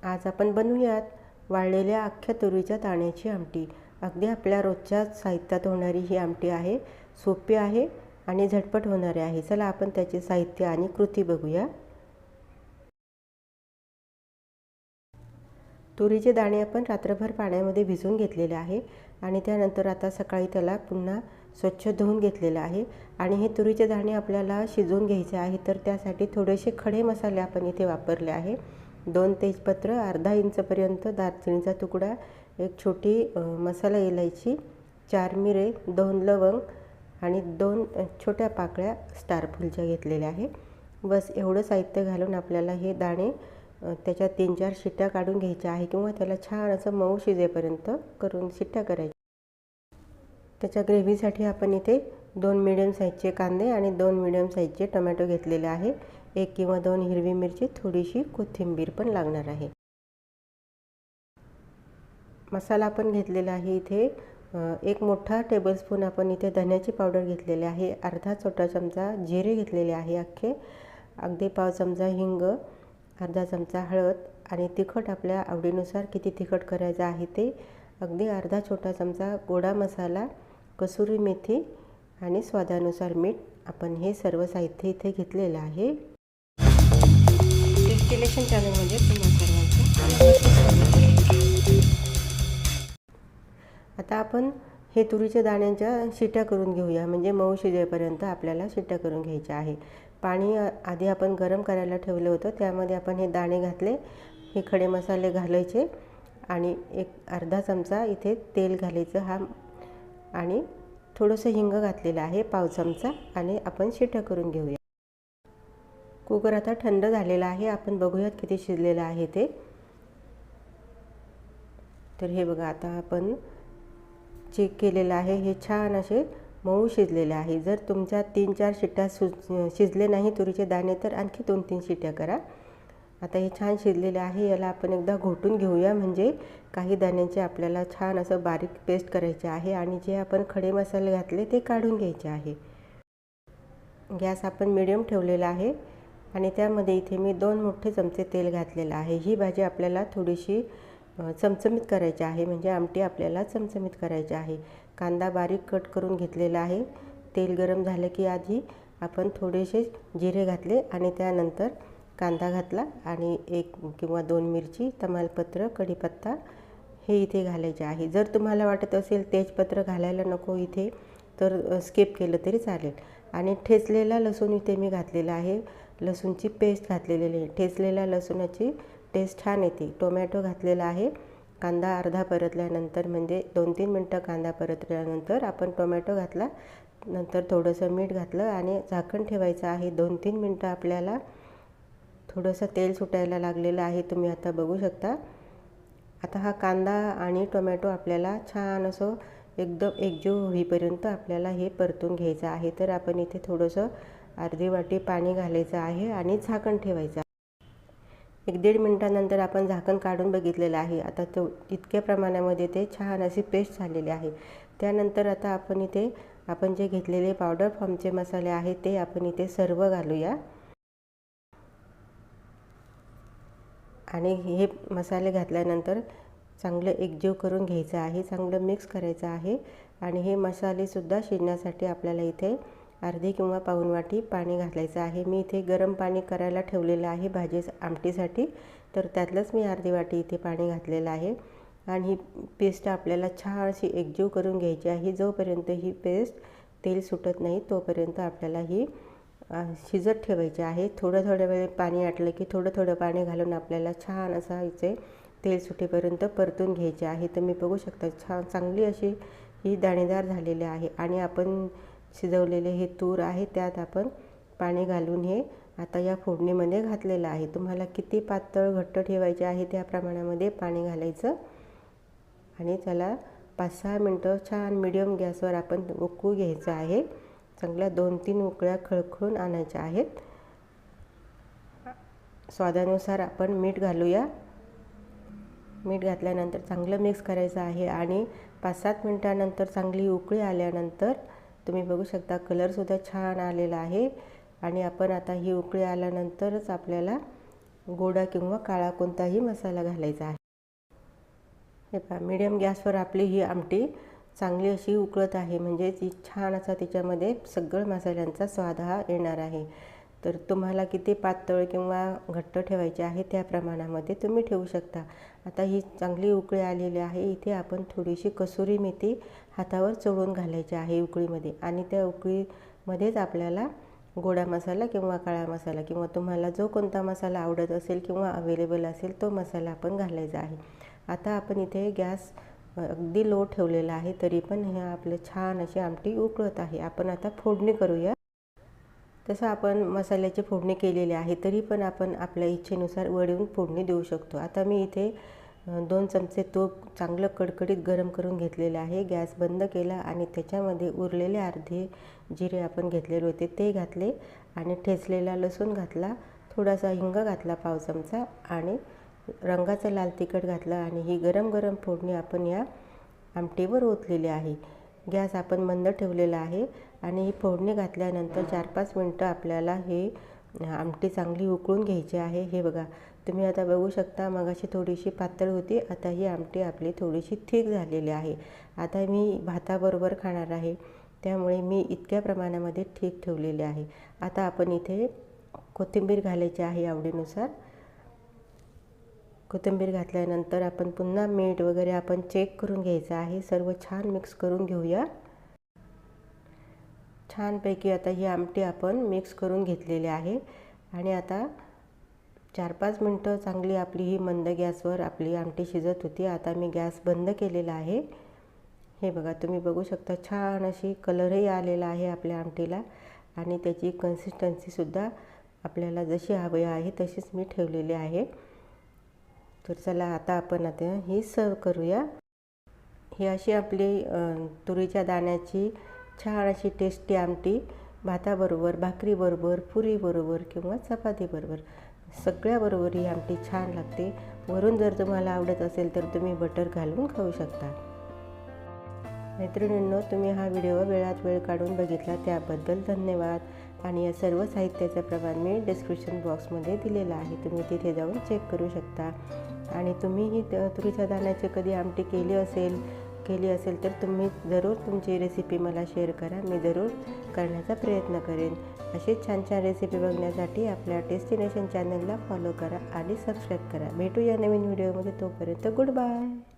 आज आपण बनवूयात वाळलेल्या अख्ख्या तुरीच्या दाण्याची आमटी। अगदी आपल्या रोजच्या साहित्यात होणारी ही आमटी आहे। सोपी आहे आणि झटपट होणारी आहे। चला आपण त्याचे साहित्य आणि कृती बघूया। तुरीचे दाणे आपण रात्रभर पाण्यामध्ये भिजवून घेतलेले आहे आणि त्यानंतर आता सकाळी त्याला पुन्हा स्वच्छ धुवून घेतलेले आहे। आणि हे तुरीचे दाणे आपल्याला शिजवून घ्यायचे आहे, तर त्यासाठी थोडेसे खडे मसाले आपण इथे वापरले आहे। 2 तेजपत्र, अर्धा इंचपर्यंत दालचिनीचा तुकडा, एक छोटी मसाला इलायची, 4 मिरे, 2 लवंग आणि 2 छोट्या पाकळ्या स्टार फुलच्या घेतलेल्या आहे। बस एवढं साहित्य घालून आपल्याला हे दाणे त्याच्या 3-4 शिट्ट्या काढून घ्यायच्या आहे किंवा त्याला छान असं मऊ शिजेपर्यंत करून शिट्ट्या करायच्या। त्याच्या ग्रेव्हीसाठी आपण इथे 2 मीडियम साईजचे कांदे आणि 2 मीडियम साईजचे टोमॅटो घेतलेले आहे। 1 किंवा 2 हिरवी मिरची, थोडीशी कोथिंबीर पण लागणार आहे। मसाला आपण घेतलेला आहे इथे 1 मोठा टेबलस्पून आपण इथे धन्याची पावडर घेतलेली आहे। अर्धा छोटा चमचा जिरे घेतलेले आहे अख्खे, अगदी पाव चमचा हिंग, अर्धा चमचा हळद आणि तिखट आपल्या आवडीनुसार किती तिखट करायचं आहे ते, अगदी अर्धा छोटा चमचा गोडा मसाला, कसुरी मेथी आणि स्वादानुसार मीठ। आपण हे सर्व साहित्य इथे घेतलेलं आहे। टेस्टिलेशन चॅनलमध्ये तुम्हा सर्वांचं आता आपण हे तुरीच्या दाण्यांच्या शिट्ट्या करून घेऊया, म्हणजे मऊ शिजेपर्यंत आपल्याला शिट्ट्या करून घ्यायच्या आहे। पाणी आधी आपण गरम करायला ठेवलं होतं, त्यामध्ये आपण हे दाणे घातले, हे खडे मसाले घालायचे आणि एक अर्धा चमचा इथे तेल घालायचं आणि थोडंसं हिंग घातलेलं आहे, पाव चमचा, आणि आपण शिट्ट्या करून घेऊया। कुकर आता थंड झालेला आहे, आपण बघूयात किती शिजलेलं आहे ते। तर हे बघा, आता आपण चेक केलेलं आहे, हे छान असे मऊ शिजलेले आहे। जर तुमच्या 3-4 शिट्ट्या शिजले नाही तुरीचे दाणे तर आणखी 2-3 शिट्ट्या करा। आता हे छान शिजलेले आहे, याला आपण एकदा घोटून घेऊया, म्हणजे काही दाण्यांचे आपल्याला छान असं बारीक पेस्ट करायचे आहे आणि जे आपण खडे मसाले घातले ते काढून घ्यायचे आहे। गॅस आपण मीडियम ठेवलेला आहे आणि त्यामध्ये इथे मी 2 मोठे चमचे तेल घातलेलं आहे। ही भाजी आपल्याला थोडीशी चमचमीत करायची आहे, म्हणजे आमटी आपल्याला चमचमीत करायची आहे। कांदा बारीक कट करून घेतलेला आहे। तेल गरम झालं की आधी आपण थोडेसे जिरे घातले आणि त्यानंतर कांदा घातला आणि 1 किंवा 2 मिरची, तमालपत्र, कढीपत्ता हे इथे घालायचे आहे। जर तुम्हाला वाटत असेल तेजपत्र घालायला नको इथे तर स्किप केलं तरी चालेल। आणि ठेचलेला लसूण इथे मी घातलेला आहे, लसूणची पेस्ट घातलेली आहे। ठेचलेल्या लसूणाची टेस्ट छान येते। टोमॅटो घातलेला आहे। कांदा अर्धा परतल्यानंतर, म्हणजे 2-3 मिनटं कांदा परतल्यानंतर आपण टोमॅटो घातला, नंतर थोडंसं मीठ घातलं आणि झाकण ठेवायचं आहे। 2-3 मिनटं आपल्याला थोडंसं तेल सुटायला लागलेलं आहे, तुम्ही आता बघू शकता। आता हा कांदा आणि टोमॅटो आपल्याला छान असं एकदम एकजीव होईपर्यंत आपल्याला हे परतून घ्यायचं आहे। तर आपण इथे थोडंसं अर्धी वाटी पाणी घालायचं आहे आणि झाकण ठेवायचं। 1-1.5 मिनिटानंतर आपण झाकण काढून बघितलेलं आहे। आता तो इतक्या प्रमाणामध्ये ते छान अशी पेस्ट झालेली आहे। त्यानंतर आता आपण इथे आपण जे घेतलेले पावडर फॉर्मचे मसाले आहेत ते आपण इथे सर्व घालूया आणि हे मसाले घातल्यानंतर चांगलं एकजीव करून घ्यायचं आहे, चांगलं मिक्स करायचं आहे। आणि हे मसालेसुद्धा शिजण्यासाठी आपल्याला इथे अर्धी किंवा पाऊण वाटी पाणी घालायचं आहे। मी इथे गरम पाणी करायला ठेवलेलं आहे भाजी आमटीसाठी, तर त्यातलंच मी अर्धी वाटी इथे पाणी घातलेलं आहे। आणि ही पेस्ट आपल्याला छान अशी एकजीव करून घ्यायची आहे। जोपर्यंत ही पेस्ट तेल सुटत नाही तोपर्यंत आपल्याला ही शिजत ठेवायची आहे। थोड्या वेळ पाणी आटलं की थोडं पाणी घालून आपल्याला छान असा इथे तेल सुटेपर्यंत परतून घ्यायचे आहे। तुम्ही बघू शकता छान चांगली अशी ही दाणेदार झालेली आहे। आणि आपण शिजवलेले हे तूर आहे त्यात आपण पाणी घालून हे आता या फोडणीमध्ये घातलेलं आहे। तुम्हाला किती पातळ घट्ट ठेवायचे आहे त्या प्रमाणामध्ये पाणी घालायचं आणि त्याला 5-6 मिनटं छान मीडियम गॅसवर आपण उकळू घ्यायचं आहे। चांगल्या 2-3 उकळ्या खळखळून आणायच्या आहेत। स्वादानुसार आपण मीठ घालूया। मीठ घातल्यानंतर चांगलं मिक्स करायचं आहे आणि 5-7 मिनिटानंतर चांगली उकळी आल्यानंतर तुम्ही बघू शकता कलरसुद्धा छान आलेला आहे। आणि आपण आता ही उकळी आल्यानंतरच आपल्याला गोडा किंवा काळा कोणताही मसाला घालायचा आहे। हे पहा, मीडियम गॅसवर आपली ही आमटी चांगली अशी उकळत आहे, म्हणजे ती छान असा तिच्यामध्ये सगळं मसाल्यांचा स्वाद हा येणार आहे। तर तुम्हाला किती पातळ किंवा घट्ट ठेवायचे आहे त्या प्रमाणामध्ये तुम्ही ठेवू शकता। आता ही चांगली उकळी आलेली आहे। इथे आपण थोडीशी कसुरी मेथी हातावर चोळून घालायची आहे उकळीमध्ये, आणि त्या उकळीमध्येच आपल्याला गोडा मसाला किंवा काळा मसाला किंवा तुम्हाला जो कोणता मसाला आवडत असेल किंवा अवेलेबल असेल तो मसाला आपण घालायचा आहे। आता आपण इथे गॅस अगदी लो ठेवलेला आहे, तरी पण हे आपलं छान अशी आमटी उकळत आहे। आपण आता फोडणी करूया। तसं आपण मसाल्याची फोडणी केलेली आहे, तरी पण आपण आपल्या इच्छेनुसार वरून फोडणी देऊ शकतो। आता मी इथे 2 चमचे तूप चांगलं कडकडीत गरम करून घेतलेलं आहे। गॅस बंद केला आणि त्याच्यामध्ये उरलेले अर्धे जिरे आपण घेतलेले होते ते घातले, आणि ठेचलेला लसूण घातला, थोडासा हिंग घातला पाव चमचा, आणि रंगाचं लाल तिखट घातलं, आणि ही गरम गरम फोडणी आपण या आमटीवर ओतलेली आहे। गॅस आपण मंद ठेवलेला आहे, आणि ही फोडणी घातल्यानंतर 4-5 मिनटं आपल्याला हे आमटी चांगली उकळून घ्यायची आहे। हे बघा, तुम्ही आता बघू शकता, मगाशी थोडीशी पातळ होती, आता ही आमटी आपली थोडीशी थिक झालेली आहे। आता मी भाताबरोबर खाणार आहे, त्यामुळे मी इतक्या प्रमाणामध्ये ठीक ठेवलेली आहे। आता आपण इथे कोथिंबीर घालायची आहे आवडीनुसार। कोथिंबीर घातल्यानंतर आपण पुन्हा मीठ वगैरे आपण चेक करून घ्यायचं आहे। सर्व छान मिक्स करून घेऊया। छानपैकी आता ही आमटी आपण मिक्स करून घेतलेली आहे, आणि आता 4-5 मिनटं चांगली आपली ही मंद गॅसवर आपली आमटी शिजत होती। आता मी गॅस बंद केलेला आहे। हे बघा, तुम्ही बघू शकता, छान अशी कलरही आलेला आहे आपल्या आमटीला, आणि त्याची कन्सिस्टन्सीसुद्धा आपल्याला जशी हवी आहे तशीच मी ठेवलेली आहे। तर चला, आता आपण आता ही सर्व करूया। ही अशी आपली तुरीच्या दाण्याची छान अशी टेस्टी आमटी भाताबरोबर, भाकरीबरोबर, पुरीबरोबर किंवा चपातीबरोबर सगळ्याबरोबर ही आमटी छान लागते। वरून जर तुम्हाला आवडत असेल तर तुम्ही बटर घालून खाऊ शकता। मैत्रिणींनो, तुम्ही हा व्हिडिओ वेळात वेळ काढून बघितला त्याबद्दल धन्यवाद। आणि या सर्व साहित्याचं प्रमाण मी डिस्क्रिप्शन बॉक्समध्ये दिलेलं आहे, तुम्ही तिथे जाऊन चेक करू शकता। आणि तुम्हीही तुरीच्या दाण्याची कधी आमटी केली असेल तर तुम्ही जरूर तुमची रेसिपी मला शेअर करा, मी जरूर करण्याचा प्रयत्न करेन। अशीच छान छान रेसिपी बघण्यासाठी आपल्या टेस्टिनेशन चॅनलला फॉलो करा आणि सबस्क्राईब करा। भेटूया नवीन व्हिडिओमध्ये, तोपर्यंत गुड बाय।